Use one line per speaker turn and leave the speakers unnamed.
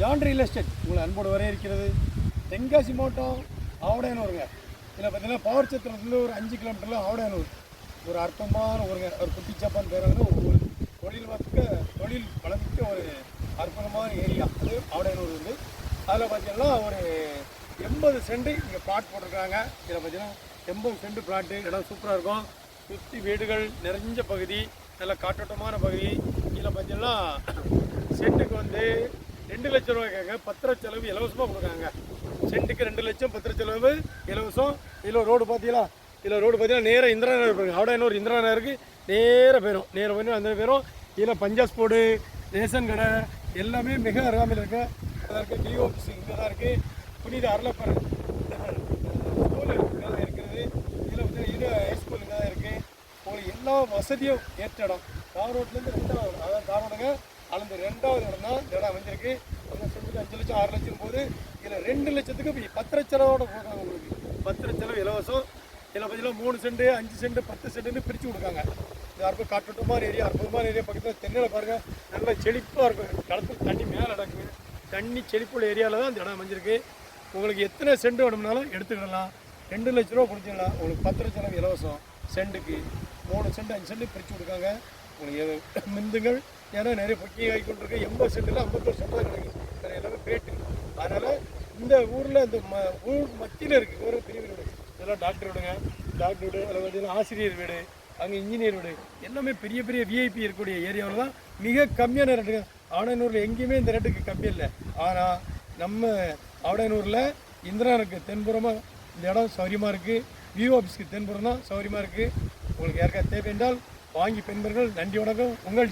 John real estate உங்களை அன்போடு வர இருக்கிறது. தென்காசி மாவட்டம் ஆவடையானூருங்க. இதில் பார்த்தீங்கன்னா பவர் சத்திரத்துலேருந்து ஒரு 5 கிலோமீட்டரில் ஆவடையானூர் ஒரு அற்புதமான ஊருங்க. ஒரு குட்டிச்சாப்பான் பேர் வந்து ஒரு தொழில் வளர்க்க ஒரு அற்புதமான ஏரியா அது ஆவடையானூர் வந்து. அதில் பார்த்தீங்கன்னா ஒரு 80 சென்ட் இங்கே பிளாட் போட்டிருக்காங்க. இதில் பார்த்தீங்கன்னா 80 சென்ட் பிளாட்டு, இடம் சூப்பராக இருக்கும். சுற்றி வீடுகள் நிறைஞ்ச பகுதி, நல்ல காற்றோட்டமான பகுதி. இதில் பார்த்தீங்கன்னா சென்ட்டுக்கு வந்து 2 லட்சம் ரூபாய்க்காக பத்திர செலவு இலவசமாக கொடுக்காங்க. சென்ட்டுக்கு 2 லட்சம் பத்திர செலவு இலவசம். இதில் ரோடு பார்த்தீங்கன்னா நேராக இந்திரா நகர் போயிருங்க. ஆவடையானூர் இந்திரா நகருக்கு நேராக போயிடும். போய் அந்த போயிடும். இதில் பஞ்சாஸ் போர்டு, ரேஷன் கடை எல்லாமே மிக அருகாமையில் இருக்குது. டிஓ ஆஃபீஸ் இங்கே தான் இருக்குது. புனித அருளப்பர் ஸ்கூல் இங்கே தான் இருக்கிறது. இதில் வந்து ஹைஸ்கூல் இங்கே தான் இருக்குது. உங்களுக்கு எல்லா வசதியும் ஏற்ற இடம். தார் ரோட்லேருந்து 2வது, அதாவது தார் ரோடுங்க அளந்து 2வது இடம் தான் இந்த இடம் வந்திருக்கு. அந்த சென்ட்டுக்கு 5 லட்சம் 6 லட்சம் போது இதில் 2 லட்சத்துக்கு பத்திர செலவோட கொடுக்காங்க. உங்களுக்கு பத்திர செலவு இலவசம். இதில் பார்த்தீங்கன்னா 3 சென்ட் 5 சென்ட் 10 சென்ட்டுன்னு பிரித்து கொடுக்காங்க. யாருக்கும் காற்றோட்டமான ஏரியா, அற்புதமான ஏரியா. பக்கத்தில் தென்னையில் பாருங்கள், நல்லா செழிப்பாக இருக்கும். களத்தில் தண்ணி மேலே நடக்குது. தண்ணி செழிப்புள்ள ஏரியாவில் தான் இந்த இடம் அமைஞ்சிருக்கு. உங்களுக்கு எத்தனை சென்ட் வேணும்னாலும் எடுத்துக்கிடலாம். 2 லட்ச ரூபா கொடுத்தீங்களா உங்களுக்கு பத்திர செலவு இலவசம். சென்ட்டுக்கு 3 சென்ட் 5 சென்ட் பிரித்து கொடுக்காங்க. உங்களுக்கு மிந்துங்கள். ஏன்னா நிறைய பக்கியை ஆகி கொண்டிருக்கு. 80 சென்ட்டில் 51 சென்ட் தான் கிடைக்கும். வேறு எல்லாமே பேட்டு. அதனால் இந்த ஊரில் இந்த ஊர் மத்தியில் இருக்குது ஒரு பெரிய வீடு. இதெல்லாம் டாக்டர் வீடுங்க. டாக்டர் வீடு, அதில் பார்த்தீங்கன்னா ஆசிரியர் வீடு, அங்கே இன்ஜினியர் வீடு, எல்லாமே பெரிய பெரிய விஐபி இருக்கக்கூடிய ஏரியாவில் தான் மிக கம்மியான ரேட்டுங்க. ஆவடையானூரில் எங்கேயுமே இந்த ரேட்டுக்கு கம்மி இல்லை. ஆனால் நம்ம ஆவடையானூரில் இந்திரானுக்கு தென்புறமாக இந்த இடம் சௌகரியமாக இருக்குது. விஓ ஆஃபீஸ்க்கு தென்புறம் தான் சௌகரியமாக இருக்குது. உங்களுக்கு யாருக்காவது தேவை என்றால் வாங்கி பெண்பர்கள். நன்றி, வணக்கம். உங்கள்